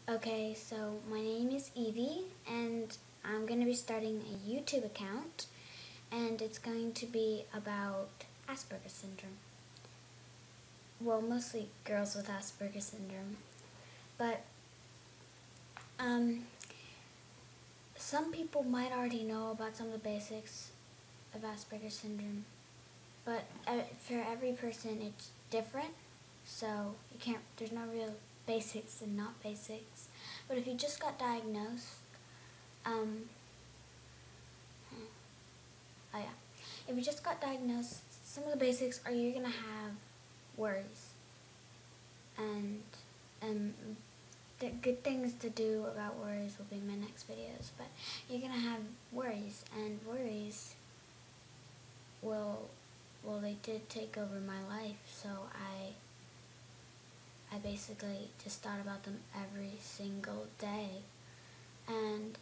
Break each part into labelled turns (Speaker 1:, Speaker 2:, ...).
Speaker 1: Okay, so my name is Evie, and I'm going to be starting a YouTube account, and it's going to be about Asperger's syndrome. Well, mostly girls with Asperger's syndrome, but um, some people might already know about some of the basics of Asperger's syndrome, but for every person it's different, so there's no real basics and not basics. But if you just got diagnosed, um, oh yeah, if you just got diagnosed, some of the basics are you're gonna have worries, and the good things to do about worries will be in my next videos. But you're gonna have worries, and worries they did take over my life, so I basically just thought about them every single day. And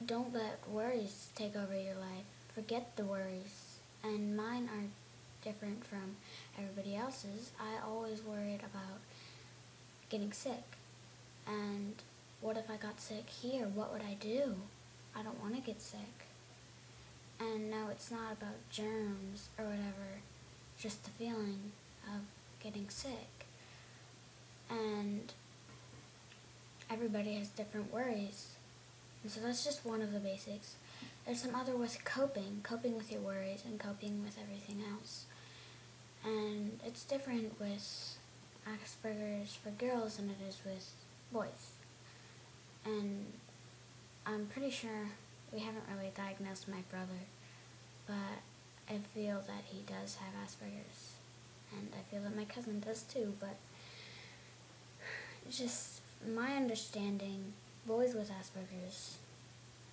Speaker 1: don't let worries take over your life. Forget the worries. And mine are different from everybody else's. I always worried about getting sick. And what if I got sick here? What would I do? I don't want to get sick. And no, it's not about germs or whatever, just the feeling of getting sick. And everybody has different worries. And so that's just one of the basics. There's some other with coping with your worries and coping with everything else. And it's different with Asperger's for girls than it is with boys. And I'm pretty sure we haven't really diagnosed my brother, but I feel that he does have Asperger's. And I feel that my cousin does too, but just my understanding, boys with Asperger's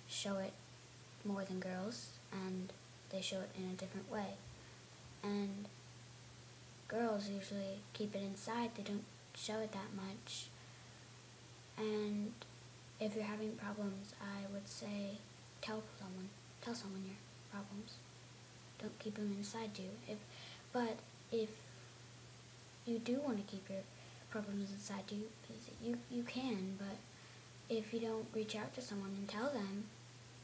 Speaker 1: show it more than girls, and they show it in a different way. And girls usually keep it inside, they don't show it that much. And if you're having problems, I would say tell someone your problems. Don't keep them inside you. But if you do want to keep your problems inside you can, but if you don't reach out to someone and tell them,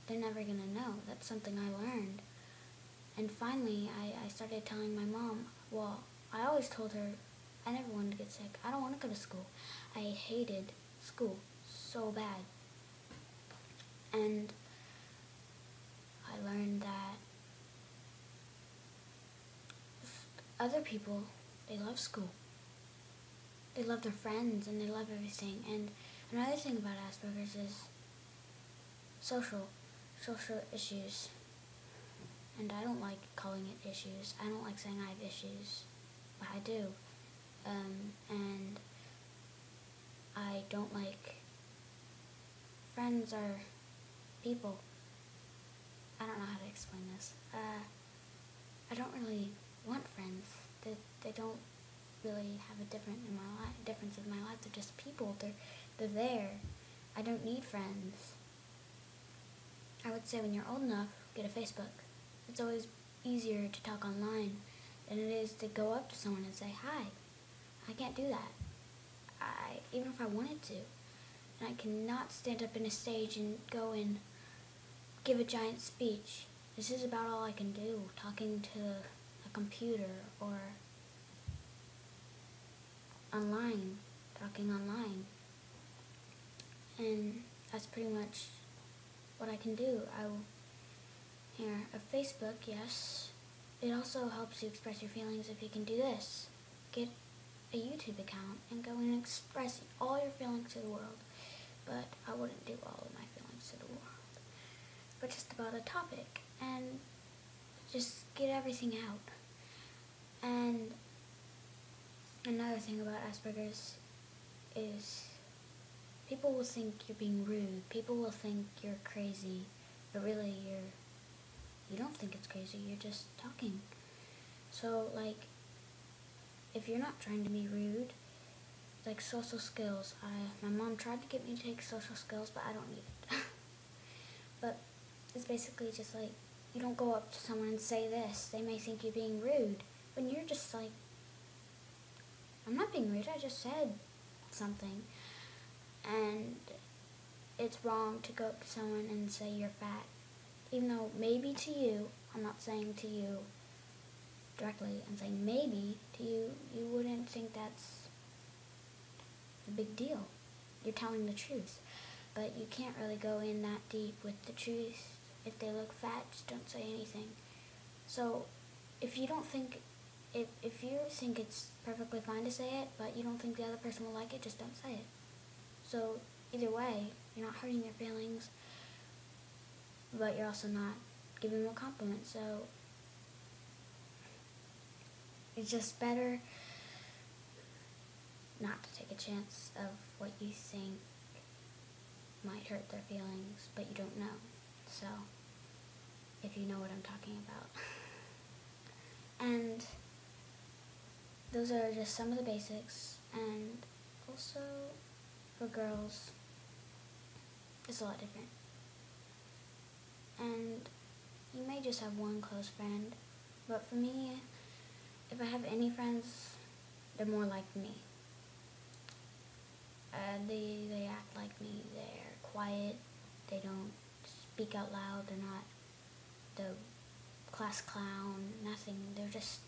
Speaker 1: they're never going to know. That's something I learned. And finally, I started telling my mom. Well, I always told her I never wanted to get sick. I don't want to go to school. I hated school so bad. And I learned that other people, they love school. They love their friends and they love everything. And another thing about Asperger's is social issues. And I don't like calling it issues. I don't like saying I have issues, but I do. And I don't like friends or people. I don't know how to explain this. I don't really want friends. They don't really have a difference in my life. They're just people. They're there. I don't need friends. I would say when you're old enough, get a Facebook. It's always easier to talk online than it is to go up to someone and say hi. I can't do that. Even if I wanted to. And I cannot stand up in a stage and go and give a giant speech. This is about all I can do, talking to a computer or talking online. And that's pretty much what I can do. Here, a Facebook, yes. It also helps you express your feelings if you can do this. Get a YouTube account and go and express all your feelings to the world. But I wouldn't do all of my feelings to the world. But just about a topic and just get everything out. And another thing about Asperger's is people will think you're being rude. People will think you're crazy, but really you don't think it's crazy. You're just talking. So if you're not trying to be rude, like social skills. My mom tried to get me to take social skills, but I don't need it. But it's basically just like, you don't go up to someone and say this. They may think you're being rude. When you're just like, I'm not being rude, I just said something. And it's wrong to go up to someone and say you're fat. Even though maybe to you, I'm not saying to you directly, I'm saying maybe to you, you wouldn't think that's a big deal. You're telling the truth. But you can't really go in that deep with the truth. If they look fat, just don't say anything. So if you don't think, if you think it's perfectly fine to say it, but you don't think the other person will like it, just don't say it. So either way, you're not hurting their feelings, but you're also not giving them a compliment. So it's just better not to take a chance of what you think might hurt their feelings, but you don't know. So if you know what I'm talking about. And those are just some of the basics. And also for girls, it's a lot different. And you may just have one close friend, but for me, if I have any friends, they're more like me. They act like me. They're quiet. They don't speak out loud. They're not the class clown. Nothing. They're just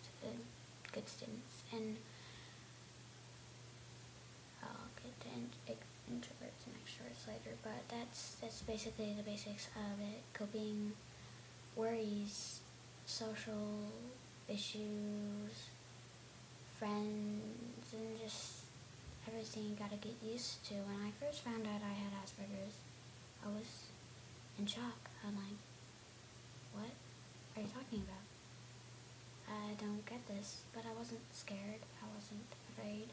Speaker 1: good students. And I'll get to introverts and extroverts later. But that's basically the basics of it. Coping, worries, social issues, friends, and just everything you gotta get used to. When I first found out I had Aspergers, I was in shock. I'm like, what are you talking about? I don't get this. But I wasn't scared. I wasn't afraid.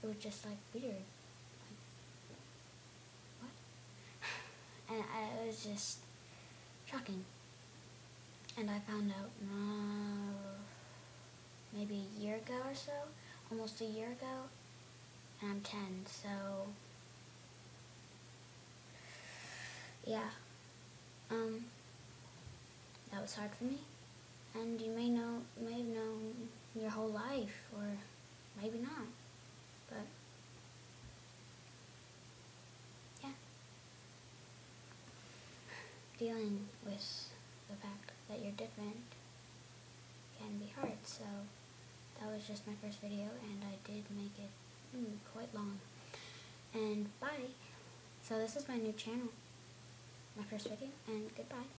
Speaker 1: It was just like weird. Like, what? And it was just shocking. And I found out maybe a year ago or so, almost a year ago, and I'm 10, so yeah, that was hard for me, and you may have known your whole life, or maybe not, but yeah, dealing with the fact that you're different can be hard, so that was just my first video, and I did make it quite long, and bye. So this is my new channel, my first video, and goodbye.